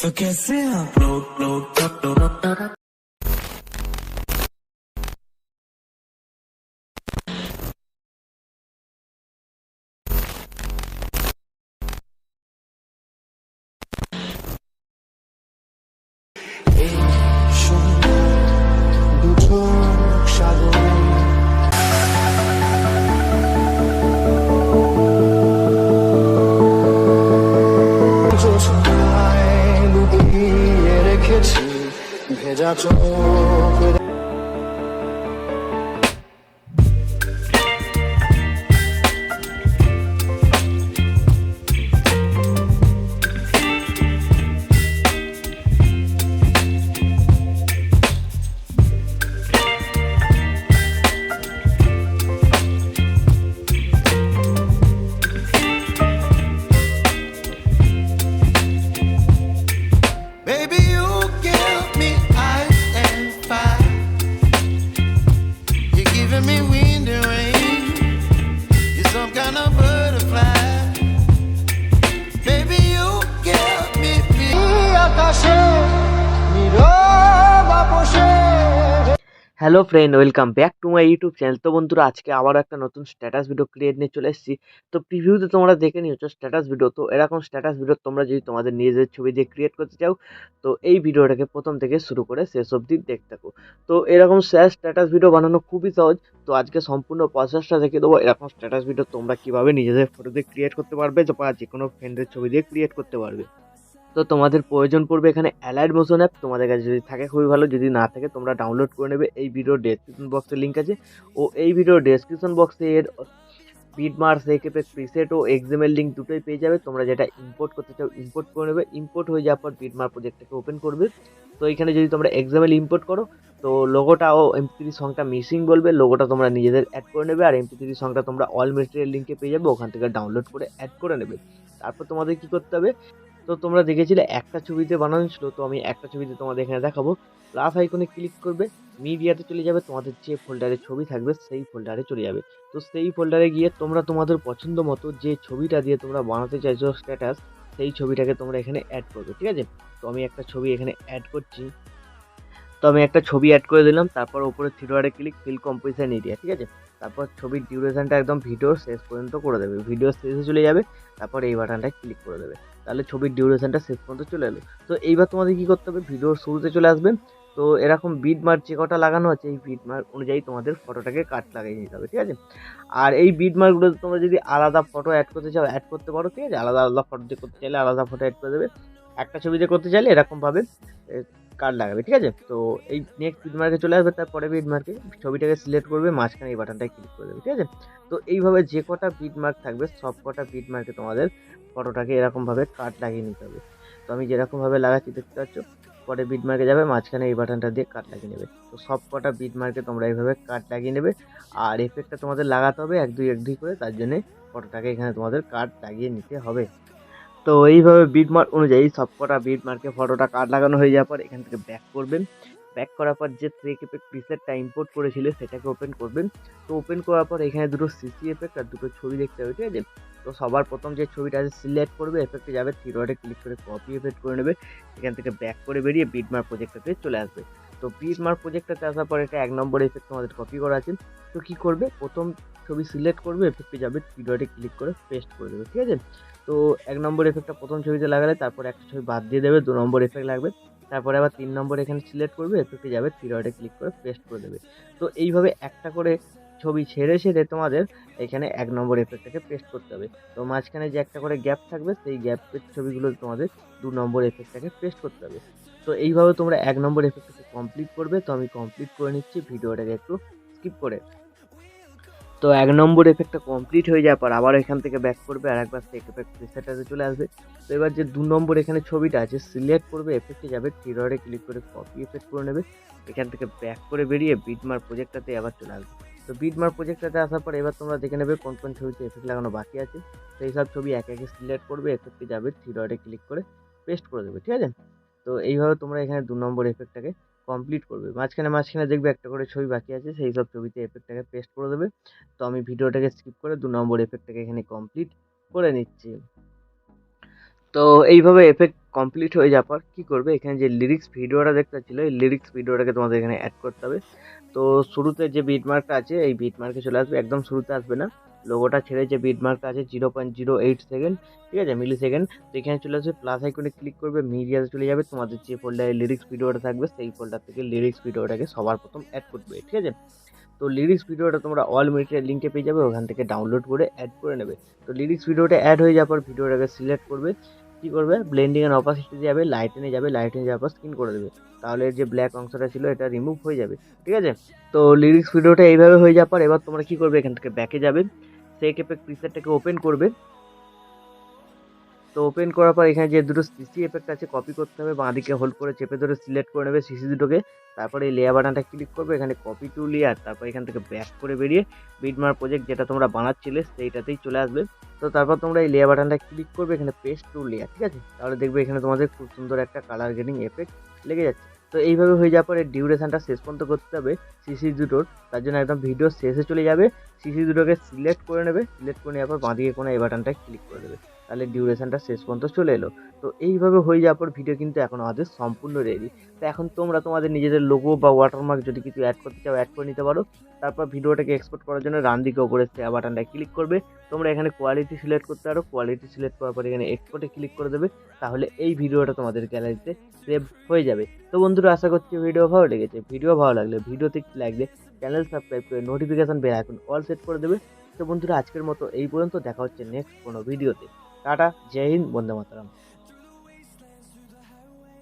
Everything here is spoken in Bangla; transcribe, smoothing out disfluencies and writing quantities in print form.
तो कैसे आप लोग দুটো সাগরে জোছনায় লুকিয়ে রেখেছি ভেজা চোখ। Baby, you give me ice and fire. You're giving me wind and rain. You're some kind of butterfly. Baby, you give me আকাশে নীরব আপোষে। Hello friend, welcome back to my YouTube channel. তো বন্ধুরা, আজকে আবারও একটা নতুন স্ট্যাটাস ভিডিও ক্রিয়েট নিয়ে চলে এসেছি। তো প্রিভিউতে তোমরা দেখে নিয়েছো স্ট্যাটাস ভিডিও। তো এরকম স্ট্যাটাস ভিডিও তোমরা যদি তোমাদের নিজেদের ছবি দিয়ে ক্রিয়েট করতে চাও, তো এই ভিডিওটাকে প্রথম থেকে শুরু করে শেষ অবধি দেখতে থাকো। তো এরকম স্ট্যাটাস ভিডিও বানানো খুবই সহজ। তো আজকে সম্পূর্ণ প্রসেসটা দেখে দেবো, এরকম স্ট্যাটাস ভিডিও তোমরা কীভাবে নিজেদের ফটো দিয়ে ক্রিয়েট করতে পারবে বা যে কোনো ফ্রেন্ডের ছবি দিয়ে ক্রিয়েট করতে পারবে। তো তোমাদের প্রয়োজন পড়বে এখানে অ্যালাইড মোশন অ্যাপ। তোমাদের কাছে যদি থাকে খুবই ভালো, যদি না থাকে তোমরা ডাউনলোড করে নেবে। এই ভিডিওর ডেসক্রিপশন বক্সে লিঙ্ক আছে, ও এই ভিডিওর ডেসক্রিপশন বক্সে এর বিটমার্কস, একেপেক প্রিসেট ও এক্সএমএল লিঙ্ক দুটোই পেয়ে যাবে। তোমরা যেটা ইম্পোর্ট করতে চাও ইম্পোর্ট করে নেবে। ইম্পোর্ট হয়ে যাওয়ার পর বিটমার্ক প্রজেক্টটাকে ওপেন করবে। তো এখানে যদি তোমরা এক্সএমএল ইম্পোর্ট করো, তো লোগোটা ও এমপি3 সংটা মিসিং বলবে, লোগোটা তোমরা নিজেদের অ্যাড করে নেবে। আর এমপি3 সংটা তোমরা অল মেটেরিয়াল লিঙ্কে পেয়ে যাবে, ওখান থেকে ডাউনলোড করে অ্যাড করে নেবে। তারপর তোমাদের কি করতে হবে, তো তোমরা দেখেছিলে একটা ছবিতে বানানো ছিল, তো আমি একটা ছবিতে তোমাদের এখানে দেখাবো। প্লাস আইকনে ক্লিক করবে, মিডিয়াতে চলে যাবে, তোমাদের যে ফোল্ডারে ছবি থাকবে সেই ফোল্ডারে চলে যাবে। তো সেই ফোল্ডারে গিয়ে তোমরা তোমাদের পছন্দ মতো যে ছবিটা দিয়ে তোমরা বানাতে চাইছো স্ট্যাটাস, সেই ছবিটাকে তোমরা এখানে অ্যাড করবে, ঠিক আছে। তো আমি একটা ছবি এখানে অ্যাড করছি। তো আমি একটা ছবি অ্যাড করে দিলাম। তারপর উপরে থ্রি ডটে ক্লিক, ফিল কম্পোজিশন এরিয়া, ঠিক আছে। তারপর ছবির ডিউরেশনটা একদম ভিডিওর শেষ পর্যন্ত করে দেবে, ভিডিওর শেষে চলে যাবে। তারপর এই বাটনটায় ক্লিক করে দেবে, তাহলে ছবির ডিউরেশনটা শেষ পর্যন্ত চলে এলো। তো এইবার তোমাদের কি করতে হবে, ভিডিওর শুরুতে চলে আসবে। তো এরকম বিট মার্ক যে কটা লাগানো আছে, এই বিট মার্ক অনুযায়ী তোমাদের ফটোটাকে কাট লাগিয়ে নিতে হবে, ঠিক আছে। আর এই বিট মার্কগুলো তোমরা যদি আলাদা ফটো অ্যাড করতে চাও অ্যাড করতে পারো, ঠিক আছে। আলাদা আলাদা ফটো দিয়ে করতে চাইলে আলাদা ফটো অ্যাড করে দেবে। একটা ছবিতে করতে চাইলে এরকমভাবে কার্ড লাগাবে, ঠিক আছে। তো এই নেক্সট বিট মার্কে চলে আসবে, তারপরে বিট মার্কে ছবিটাকে সিলেক্ট করবে, মাঝখানে এই বাটনটায় ক্লিক করে দেবে, ঠিক আছে। তো এইভাবে যে কটা বিট মার্ক থাকবে সব কটা বিট মার্কে তোমাদের ফটোটাকে এরকমভাবে কাট লাগিয়ে নিতে হবে। তো আমি যেরকমভাবে লাগাচ্ছি দেখতে পাচ্ছ, পরে বিট মার্কে যাবে, মাঝখানে এই বাটনটা দিয়ে কাট লাগিয়ে নেবে। তো সব কটা বিট মার্কে তোমরা এইভাবে কাট লাগিয়ে নেবে। আর এফেক্টটা তোমাদের লাগাতে হবে এক দুই করে, তার জন্যে ফটোটাকে এখানে তোমাদের কাট লাগিয়ে নিতে হবে। তো এইভাবে বিট মার্ক অনুযায়ী সবকটা বিট মার্কে ফটোটা কাট লাগানো হয়ে যাওয়ার পর এখান থেকে ব্যাক করবেন। ব্যাক করার পর যে থ্রি এফেক্ট প্রিসেটটা ইম্পোর্ট করেছিলে সেটাকে ওপেন করবেন। তো ওপেন করার পর এখানে দুটো সিসি এফেক্ট আর দুটো ছবি দেখতে হবে, ঠিক আছে। তো সবার প্রথম যে ছবিটা আছে সিলেক্ট করবে, এফেক্টে যাবে, থ্রি ডটে ক্লিক করে কপি এফেক্ট করে নেবে। এখান থেকে ব্যাক করে বেরিয়ে বিট মার্ক প্রজেক্টটাতে চলে আসবে। তো বিট মার্ক প্রজেক্টটাতে আসার পর এটা 1 নম্বর এফেক্ট তোমাদের কপি করা আছে। তো কী করবে, প্রথম ছবি সিলেক্ট করবে, এফেক্টে যাবে, থ্রি ডটে ক্লিক করে পেস্ট করে দেবে, ঠিক আছে। তো 1 নম্বর এফেক্টটা প্রথম ছবিতে লাগালে তারপর একটা ছবি বাদ দিয়ে দেবে, 2 নম্বর এফেক্ট লাগবে। তারপরে আবার 3 নম্বর এখানে সিলেক্ট করবে, এফেক্টে যাবে, থ্রি ডটে ক্লিক করে পেস্ট করে দেবে। তো এইভাবে একটা করে ছবি ছেড়ে ছেড়ে তোমাদের এখানে 1 নম্বর এফেক্টটাকে পেস্ট করতে হবে। তো মাঝখানে যে একটা করে গ্যাপ থাকবে সেই গ্যাপের ছবিগুলো তোমাদের 2 নম্বর এফেক্টটাকে পেস্ট করতে হবে। তো এইভাবে তোমরা 1 নম্বর এফেক্টটাকে কমপ্লিট করবে। তো আমি কমপ্লিট করে নিচ্ছি, ভিডিওটাকে একটু স্কিপ করে। তো 1 নম্বর এফেক্টটা কমপ্লিট হয়ে যাওয়ার পর আবার এখান থেকে ব্যাক করবে, আর একবার সেই এফেক্ট প্রিসেটটাতে চলে আসবে। তো এবার যে 2 নম্বর এখানে ছবিটা আছে সিলেক্ট করবে, এফেক্টে যাবে, থ্রি ডটে ক্লিক করে কপি এফেক্ট করে নেবে। এখান থেকে ব্যাক করে বেরিয়ে বিটমার্ক প্রজেক্টটাতে আবার চলে আসবে। তো বিটমার্ক প্রজেক্টটাতে আসার পর এবার তোমরা দেখে নেবে কোন কোন ছবিতে এফেক্ট লাগানো বাকি আছে। সেই সব ছবি একে একে সিলেক্ট করবে, এফেক্টে যাবে, থ্রি ডটে ক্লিক করে পেস্ট করে দেবে, ঠিক আছে। তো এইভাবে তোমরা এখানে 2 নম্বর এফেক্টটাকে কমপ্লিট করবে। মাঝখানে দেখবে একটা করে ছবি বাকি আছে, সেই সব ছবিতে এফেক্টটাকে পেস্ট করে দেবে। তো আমি ভিডিওটাকে স্কিপ করে 2 নম্বর এফেক্টটাকে এখানে কমপ্লিট করে নিচ্ছি। তো এইভাবে এফেক্ট কমপ্লিট হয়ে যাওয়ার পর কী করবে, এখানে যে লিরিক্স ভিডিওটা দেখতে পাচ্ছিল এই লিরিক্স ভিডিওটাকে তোমাদের এখানে অ্যাড করতে হবে। তো শুরুতে যে বিটমার্কটা আছে এই বিটমার্কে চলে আসবে, একদম শুরুতে আসবে না, লোগোটা ছেড়ে যে বিটমার্কটা আছে 0.08 সেকেন্ড, ঠিক আছে, মিলি সেকেন্ড। তো এখানে চলে আসবে, প্লাস আইকনে ক্লিক করবে, মিডিয়াতে চলে যাবে, তোমাদের যে ফোল্ডারে লিরিক্স ভিডিওটা থাকবে সেই ফোল্ডার থেকে লিরিক্স ভিডিওটাকে সবার প্রথম অ্যাড করবে, ঠিক আছে। তো লিরিক্স ভিডিওটা তোমরা অল মিডিয়ার লিঙ্কে পেয়ে যাবে, ওখান থেকে ডাউনলোড করে অ্যাড করে নেবে। তো লিরিক্স ভিডিওটা অ্যাড হয়ে যাওয়ার পর ভিডিওটাকে সিলেক্ট করবে, কী করবে, ব্লেন্ডিং অ্যান্ড অপাসিটি যাবে, লাইটেনে যাবে, লাইটেনে যাওয়ার পর স্ক্রিন করে দেবে, তাহলে এর যে ব্ল্যাক অংশটা ছিল এটা রিমুভ হয়ে যাবে, ঠিক আছে। তো লিরিক্স ভিডিওটা এইভাবে হয়ে যাওয়ার পর এবার তোমরা কী করবে, এখান থেকে ব্যাকে যাবে, সেক এফেক্ট প্রিসেটটাকে ওপেন করবে। তো ওপেন করার পর এখানে যে দুটো সিসি এফেক্ট আছে কপি করতে হবে, বাঁদিকে হোল্ড করে চেপে ধরে সিলেক্ট করে নেবে সিসি দুটোকে, তারপরে এই লেয়ার বাটনটা ক্লিক করবে, এখানে কপি টু লেয়ার, তারপর এখান থেকে ব্যাক করে বেরিয়ে বিটমার্ক প্রজেক্ট যেটা তোমরা বানাচ্ছিলে সেইটাতেই চলে আসবে। তো তারপর তোমরা এই লেয়ার বাটনটা ক্লিক করবে, এখানে পেস্ট টু লেয়ার, ঠিক আছে, তাহলে দেখবে এখানে তোমাদের খুব সুন্দর একটা কালার গ্রেডিং এফেক্ট লেগে যাচ্ছে। তো এইভাবে হয়ে যাওয়ার পরে ডিউরেশনটা শেষ পর্যন্ত করতে হবে সিসি দুটোর, তার জন্য একদম ভিডিও শেষে চলে যাবে, সিসি দুটোকে সিলেক্ট করে নেবে, সিলেক্ট করে নেওয়ার পর বাঁদিকে কোনো এই বাটনটা ক্লিক করে দেবে, তাহলে ডিউরেশনটা শেষ পর্যন্ত চলে এলো। তো এইভাবে হয়ে যাওয়ার পর ভিডিও কিন্তু এখন আমাদের সম্পূর্ণ রেডি। তো এখন তোমরা তোমাদের নিজেদের লোগো বা ওয়াটারমার্ক যদি কিছু অ্যাড করতে চাও অ্যাড করে নিতে পারো। তারপর ভিডিওটাকে এক্সপোর্ট করার জন্য ডান দিকে ওপরে শেয়ার বাটনটা ক্লিক করবে, তোমরা এখানে কোয়ালিটি সিলেক্ট করতে পারো, কোয়ালিটি সিলেক্ট করার পর এখানে এক্সপোর্টে ক্লিক করে দেবে, তাহলে এই ভিডিওটা তোমাদের গ্যালারিতে সেভ হয়ে যাবে। তো বন্ধুরা, আশা করছি ভিডিও ভালো লেগেছে। ভিডিও ভালো লাগলে ভিডিওতে কি লাগবে চ্যানেল সাবস্ক্রাইব করে notification bell icon all set করে দেবে। তো বন্ধুরা, আজকের মতো এই পর্যন্ত, দেখা হচ্ছে নেক্সট কোনো ভিডিওতে। টাটা, জয় হিন্দ, বন্দে মাতরম।